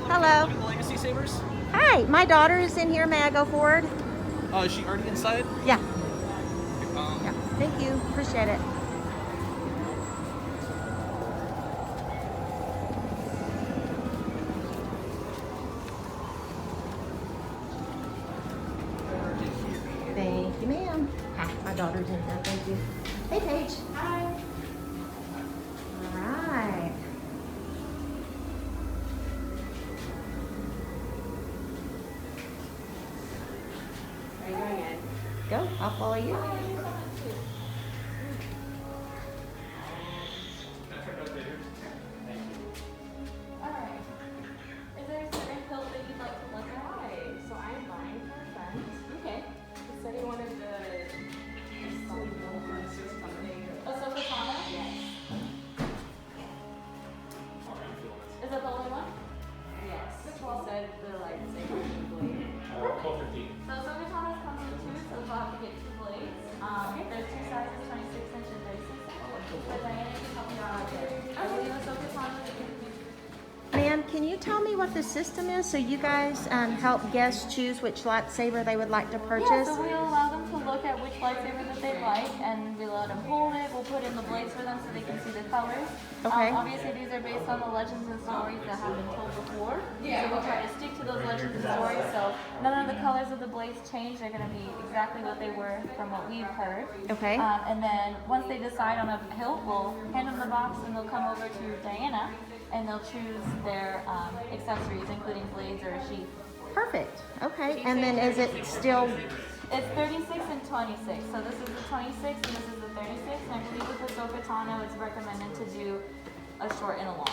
Hello. Look at the Legacy Sabers. Hi, my daughter is in here. May I go forward? Is she already inside? Yeah. Yeah. Thank you. Appreciate it. Thank you, ma'am. Hi, my daughter's in here. Thank you. Hey, Paige. Hi. All right. Are you going in? Go. I'll follow you. Alright. Is there a certain hilt that you'd like to look at? Hi. So I'm buying for a friend. Okay. He said he wanted something. AHSOKA Tano? Yes. Is that the only one? Yes. He said the lightsaber blade. 12:15. So AHSOKA Tano comes in two, so we'll have to get two blades. There's two sizes, 26 inch and 36 inch. But Diana can help you out there. I believe AHSOKA Tano is Ma'am, can you tell me what the system is so you guys help guests choose which lightsaber they would like to purchase? Yeah, so we'll allow them to look at which lightsaber that they like, and we let them hold it. We'll put in the blades for them so they can see the colors. Okay. Obviously, these are based on the legends and stories that have been told before. Yeah. So we'll try to stick to those legends and stories. So none of the colors of the blades change. They're going to be exactly what they were from what we've heard. Okay. And then once they decide on a hilt, we'll hand them the box, and they'll come over to Diana, and they'll choose their accessories, including blades or a sheath. Perfect. Okay. And then is it still... It's 36 and 26. So this is the 26 and this is the 36. And I believe with AHSOKA Tano, it's recommended to do a short and a long.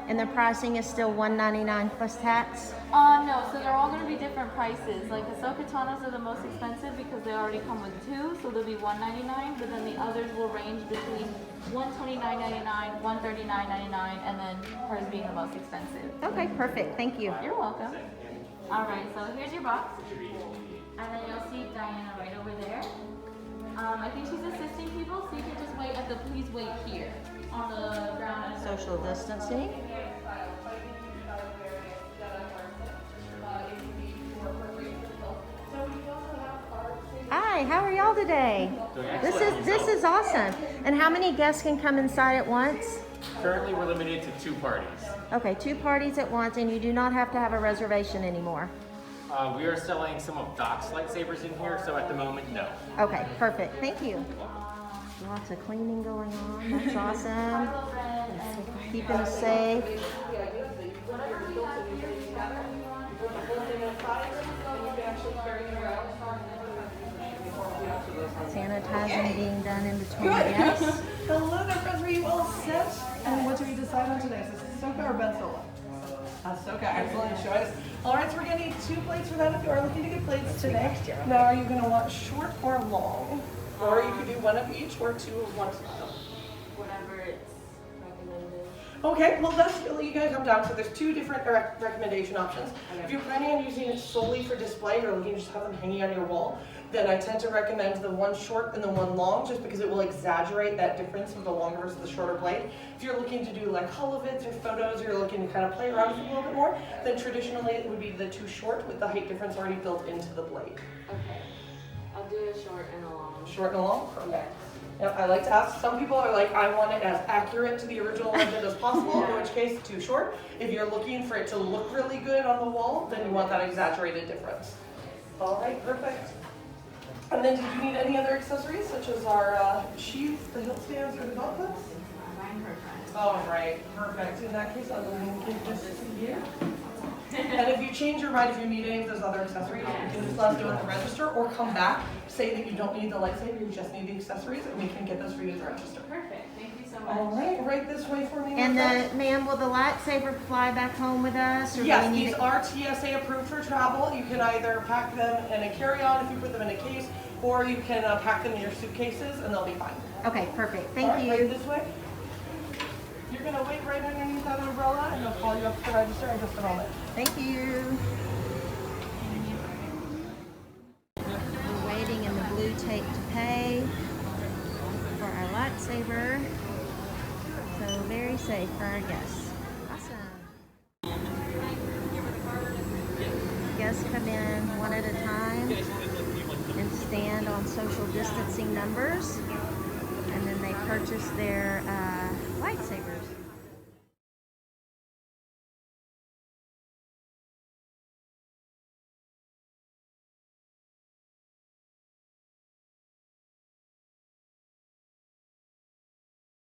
And the pricing is still $199 plus tax? No, so they're all going to be different prices. Like AHSOKA Tanos are the most expensive because they already come with two, so they'll be $199. But then the others will range between $129.99, $139.99, and then hers being the most expensive. Okay, perfect. Thank you. You're welcome. All right, so here's your box, and then you'll see Diana right over there. I think she's assisting people, so you can just wait at the please wait here on the ground. Social distancing. Hi, how are y'all today? This is awesome. And how many guests can come inside at once? Currently, we're limited to 2 parties. Okay, 2 parties at once, and you do not have to have a reservation anymore. We are selling some of Doc's lightsabers in here, so at the moment, no. Okay, perfect. Thank you. Lots of cleaning going on. That's awesome. Keeping us safe. Sanitizing being done in between guests. Hello there, friends. Were you all set? And what did we decide on today? Is this AHSOKA or Ben Solo? AHSOKA, excellent choice. All right, so we're gonna need 2 plates for that if you are looking to get plates today. Now, are you gonna want short or long? Or you could do 1 of each or 2 of one style. Whatever it's recommended. Okay, well that's really you gotta come down. So there's 2 different recommendation options. If you're planning on using it solely for display or looking to just have them hanging on your wall, then I tend to recommend the 1 short and the 1 long, just because it will exaggerate that difference of the longer versus the shorter blade. If you're looking to do like holovids or photos, or you're looking to kind of play around with it a little bit more, then traditionally it would be the 2 short with the height difference already built into the blade. Okay. I'll do a short and a long. Short and a long? Okay. Now, I like to ask, some people are like, I want it as accurate to the original legend as possible, in which case, 2 short. If you're looking for it to look really good on the wall, then you want that exaggerated difference. All right, perfect. And then did you need any other accessories, such as our sheath, the hilt stands, or the belt clips? All right, perfect. In that case, I'll go ahead and give this to you. And if you change your mind, if you need any of those other accessories, you can just let us know at the register, or come back, say that you don't need the lightsaber, you just need the accessories, and we can get those for you at the register. Perfect. Thank you so much. All right, right this way for me. And my friend. ma'am, will the lightsaber fly back home with us? Or Yes, do we need these it? are TSA approved for travel. You can either pack them in a carry-on if you put them in a case, or you can pack them in your suitcases and they'll be fine. Okay, perfect. All Thank right, you. right this way. You're gonna wait right underneath that umbrella and they'll call you up to the register in just a moment. Thank you. We're waiting in the blue tape to pay for our lightsaber. So very safe for our guests. Awesome. guests come in one at a time and stand on social distancing numbers, and then they purchase their lightsabers.